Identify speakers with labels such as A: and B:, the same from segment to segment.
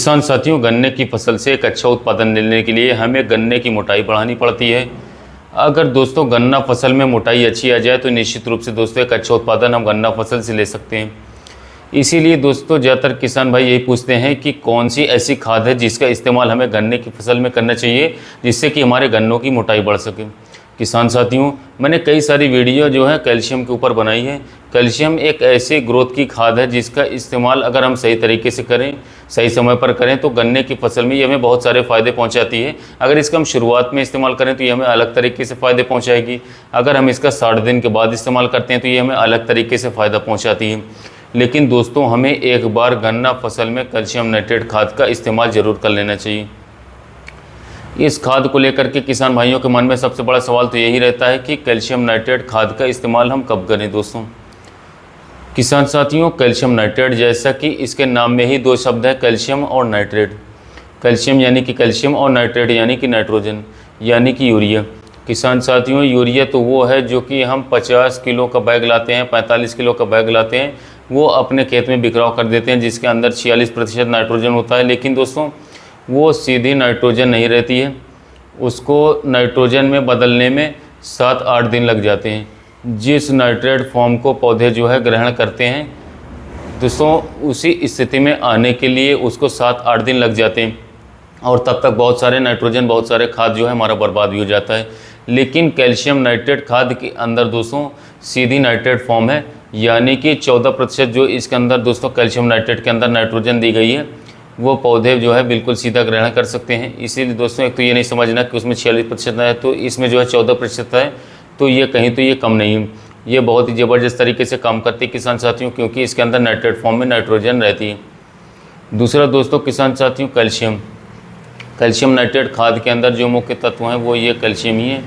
A: किसान साथियों, गन्ने की फसल से एक अच्छा उत्पादन लेने के लिए हमें गन्ने की मोटाई बढ़ानी पड़ती है। अगर दोस्तों गन्ना फसल में मोटाई अच्छी आ जाए तो निश्चित रूप से दोस्तों एक अच्छा उत्पादन हम गन्ना फसल से ले सकते हैं। इसीलिए दोस्तों ज़्यादातर किसान भाई यही पूछते हैं कि कौन सी ऐसी खाद है जिसका इस्तेमाल हमें गन्ने की फसल में करना चाहिए जिससे कि हमारे गन्नों की मोटाई बढ़ सके। किसान साथियों, मैंने कई सारी वीडियो जो है कैल्शियम के ऊपर बनाई है। कैल्शियम एक ऐसी ग्रोथ की खाद है जिसका इस्तेमाल अगर हम सही तरीके से करें, सही समय पर करें तो गन्ने की फसल में ये हमें बहुत सारे फ़ायदे पहुंचाती है। अगर इसका हम शुरुआत में इस्तेमाल करें तो ये हमें अलग तरीके से फ़ायदे पहुंचाएगी। अगर हम इसका 60 दिन के बाद इस्तेमाल करते हैं तो ये हमें अलग तरीके से फ़ायदा पहुँचाती है। लेकिन दोस्तों हमें एक बार गन्ना फसल में कैल्शियम नाइट्रेट खाद का इस्तेमाल ज़रूर कर लेना चाहिए। इस खाद को लेकर के किसान भाइयों के मन में सबसे बड़ा सवाल तो यही रहता है कि कैल्शियम नाइट्रेट खाद का इस्तेमाल हम कब करें। दोस्तों किसान साथियों, कैल्शियम नाइट्रेट जैसा कि इसके नाम में ही दो शब्द है, कैल्शियम और नाइट्रेट। कैल्शियम यानी कि कैल्शियम और नाइट्रेट यानी कि नाइट्रोजन यानी कि यूरिया। किसान साथियों, यूरिया तो वो है जो कि हम 50 किलो का बैग लाते हैं, 45 किलो का बैग लाते हैं, वो अपने खेत में बिखराव कर देते हैं जिसके अंदर 46% नाइट्रोजन होता है। लेकिन दोस्तों वो सीधी नाइट्रोजन नहीं रहती है, उसको नाइट्रोजन में बदलने में 7-8 दिन लग जाते हैं। जिस नाइट्रेट फॉर्म को पौधे जो है ग्रहण करते हैं दोस्तों, उसी स्थिति में आने के लिए उसको 7-8 दिन लग जाते हैं और तब तक बहुत सारे नाइट्रोजन, बहुत सारे खाद जो है हमारा बर्बाद भी हो जाता है। लेकिन कैल्शियम नाइट्रेट खाद के अंदर दोस्तों सीधी नाइट्रेट फॉर्म है, यानी कि 14% जो इसके अंदर दोस्तों कैल्शियम नाइट्रेट के अंदर नाइट्रोजन दी गई है वो पौधे जो है बिल्कुल सीधा ग्रहण कर सकते हैं। इसीलिए दोस्तों एक तो ये नहीं समझना कि उसमें 46% है तो इसमें जो है 14% है, तो ये कहीं तो ये कम नहीं है, ये बहुत ही ज़बरदस्त तरीके से काम करती है किसान साथियों, क्योंकि इसके अंदर नाइट्रेट फॉर्म में नाइट्रोजन रहती है। दूसरा दोस्तों किसान साथियों, कैल्शियम नाइट्रेट खाद के अंदर जो मुख्य तत्व हैं वो ये कैल्शियम ही है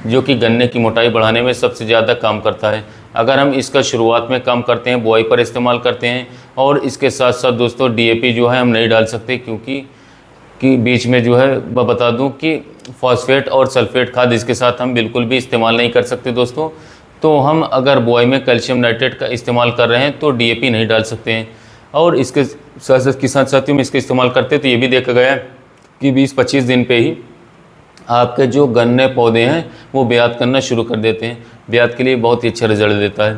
A: जो कि गन्ने की मोटाई बढ़ाने में सबसे ज़्यादा काम करता है। अगर हम इसका शुरुआत में काम करते हैं, बुआई पर इस्तेमाल करते हैं और इसके साथ साथ दोस्तों डीएपी जो है हम नहीं डाल सकते, क्योंकि बीच में जो है मैं बता दूं कि फॉस्फेट और सल्फेट खाद इसके साथ हम बिल्कुल भी इस्तेमाल नहीं कर सकते दोस्तों। तो हम अगर बुआई में कैल्शियम नाइट्रेट का इस्तेमाल कर रहे हैं तो डीएपी नहीं डाल सकते हैं। और इसके साथ साथ किसान साथियों में इसका इस्तेमाल करते हैं तो ये भी देखा गया है कि 20-25 दिन पे ही आपके जो गन्ने पौधे हैं वो ब्यात करना शुरू कर देते हैं। ब्यात के लिए बहुत ही अच्छा रिजल्ट देता है।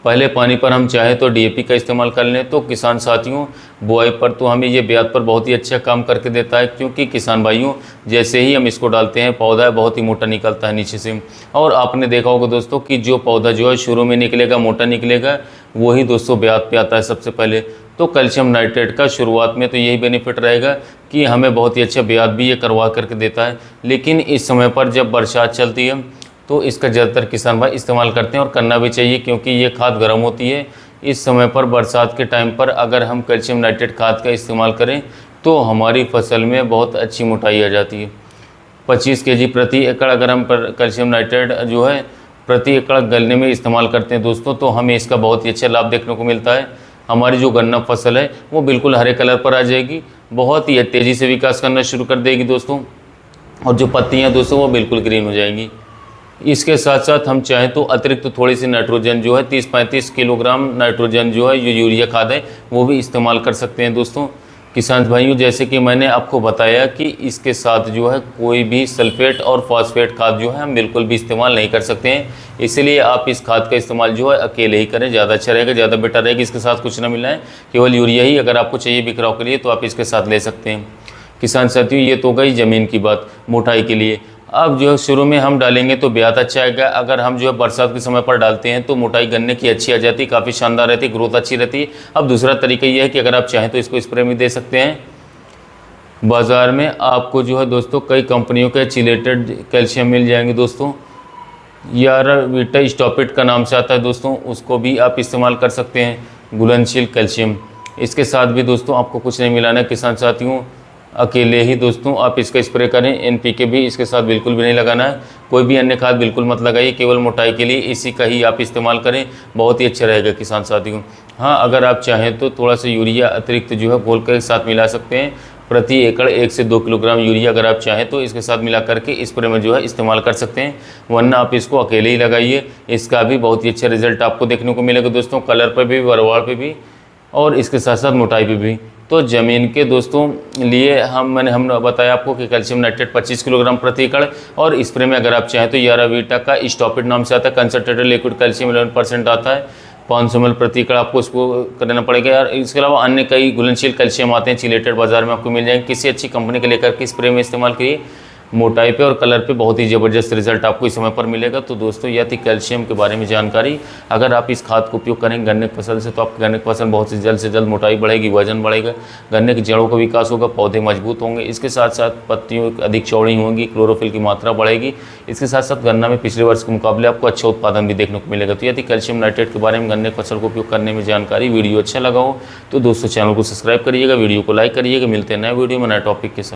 A: पहले पानी पर हम चाहें तो डीएपी का इस्तेमाल कर लें तो किसान साथियों बुआई पर तो हमें ये ब्यात पर बहुत ही अच्छा काम करके देता है, क्योंकि किसान भाइयों जैसे ही हम इसको डालते हैं पौधा बहुत ही मोटा निकलता है नीचे से। और आपने देखा होगा दोस्तों कि जो पौधा जो है शुरू में निकलेगा, मोटा निकलेगा, वही दोस्तों ब्यात पे आता है सबसे पहले। तो कैल्शियम नाइट्रेट का शुरुआत में तो यही बेनिफिट रहेगा कि हमें बहुत ही अच्छा ब्यात भी ये करवा करके देता है। लेकिन इस समय पर जब बरसात चलती है तो इसका ज़्यादातर किसान भाई इस्तेमाल करते हैं और करना भी चाहिए, क्योंकि ये खाद गर्म होती है। इस समय पर बरसात के टाइम पर अगर हम कैल्शियम नाइट्रेट खाद का इस्तेमाल करें तो हमारी फसल में बहुत अच्छी मोटाई आ जाती है। 25 kg प्रति एकड़ अगर हम कैल्शियम नाइट्रेट जो है प्रति एकड़ गन्ने में इस्तेमाल करते हैं दोस्तों, तो हमें इसका बहुत ही अच्छा लाभ देखने को मिलता है। हमारी जो गन्ना फसल है वो बिल्कुल हरे कलर पर आ जाएगी, बहुत ही तेज़ी से विकास करना शुरू कर देगी दोस्तों, और जो पत्तियाँ दोस्तों वो बिल्कुल ग्रीन हो जाएंगी। इसके साथ साथ हम चाहें तो अतिरिक्त थोड़ी सी नाइट्रोजन जो है 30-35 किलोग्राम नाइट्रोजन जो है ये यूरिया खाद है वो भी इस्तेमाल कर सकते हैं दोस्तों। किसान भाइयों जैसे कि मैंने आपको बताया कि इसके साथ जो है कोई भी सल्फेट और फॉस्फेट खाद जो है हम बिल्कुल भी इस्तेमाल नहीं कर सकते हैं। इसलिए आप इस खाद का इस्तेमाल जो है अकेले ही करें, ज़्यादा अच्छा रहेगा, ज़्यादा बेटर रहेगा। इसके साथ कुछ ना मिलना है, केवल यूरिया ही अगर आपको चाहिए बिखराव के लिए तो आप इसके साथ ले सकते हैं। किसान साथियों ये तो गई ज़मीन की बात मोटाई के लिए। अब जो है शुरू में हम डालेंगे तो ब्यात अच्छा आएगा। अगर हम जो है बरसात के समय पर डालते हैं तो मोटाई गन्ने की अच्छी आ जाती है, काफ़ी शानदार रहती है, ग्रोथ अच्छी रहती है। अब दूसरा तरीका ये है कि अगर आप चाहें तो इसको स्प्रे में दे सकते हैं। बाज़ार में आपको जो है दोस्तों कई कंपनियों के चिलेटेड कैल्शियम मिल जाएंगे दोस्तों, या वीटा स्टॉपिट का नाम से आता है दोस्तों, उसको भी आप इस्तेमाल कर सकते हैं, घुलनशील कैल्शियम। इसके साथ भी दोस्तों आपको कुछ नहीं मिलाना है किसान साथियों, अकेले ही दोस्तों आप इसका स्प्रे करें। एनपीके भी इसके साथ बिल्कुल भी नहीं लगाना है, कोई भी अन्य खाद बिल्कुल मत लगाइए, केवल मोटाई के लिए इसी का ही आप इस्तेमाल करें, बहुत ही अच्छा रहेगा किसान साथियों। हाँ, अगर आप चाहें तो थोड़ा सा यूरिया अतिरिक्त जो है घोल कर साथ मिला सकते हैं। प्रति एकड़ 1 से 2 किलोग्राम यूरिया अगर आप चाहें तो इसके साथ मिला करके स्प्रे में जो है इस्तेमाल कर सकते हैं, वरना आप इसको अकेले ही लगाइए, इसका भी बहुत ही अच्छा रिजल्ट आपको देखने को मिलेगा दोस्तों, कलर पर भी, वरवाड़ पे भी और इसके साथ साथ मोटाई पे भी। तो ज़मीन के दोस्तों लिए हमने बताया आपको कि कैल्शियम नाइट्रेट 25 किलोग्राम प्रति एकड़, और स्प्रे में अगर आप चाहें तो यारावीटा का स्टॉपिड नाम से आता है, कंसनट्रेटेड लिक्विड कैल्शियम 11% आता है, 500 ml प्रति एकड़ आपको इसको करना पड़ेगा यार। इसके अलावा अन्य कई घुलनशील कैल्शियम आते हैं, चिलेटेड बाजार में आपको मिल जाएंगे। किसी अच्छी कंपनी के लेकर के स्प्रे में इस्तेमाल करिए, मोटाई पे और कलर पे बहुत ही ज़बरदस्त रिजल्ट आपको इस समय पर मिलेगा। तो दोस्तों यह थी कैल्शियम के बारे में जानकारी। अगर आप इस खाद को उपयोग करेंगे गन्ने की फसल से, तो आपकी गन्ने की फसल बहुत से जल्द मोटाई बढ़ेगी, वजन बढ़ेगा, गन्ने की जड़ों का विकास होगा, पौधे मजबूत होंगे। इसके साथ साथ पत्तियों अधिक चौड़ी होंगी, क्लोरोफिल की मात्रा बढ़ेगी। इसके साथ साथ गन्ना में पिछले वर्ष के मुकाबले आपको अच्छा उत्पादन भी देखने को मिलेगा। तो यह थी कैल्शियम नाइट्रेट के बारे में गन्ने की फसल को उपयोग करने में जानकारी। वीडियो अच्छा लगा हो तो दोस्तों चैनल को सब्सक्राइब करिएगा, वीडियो को लाइक करिएगा। मिलते हैं नए वीडियो में नए टॉपिक के साथ।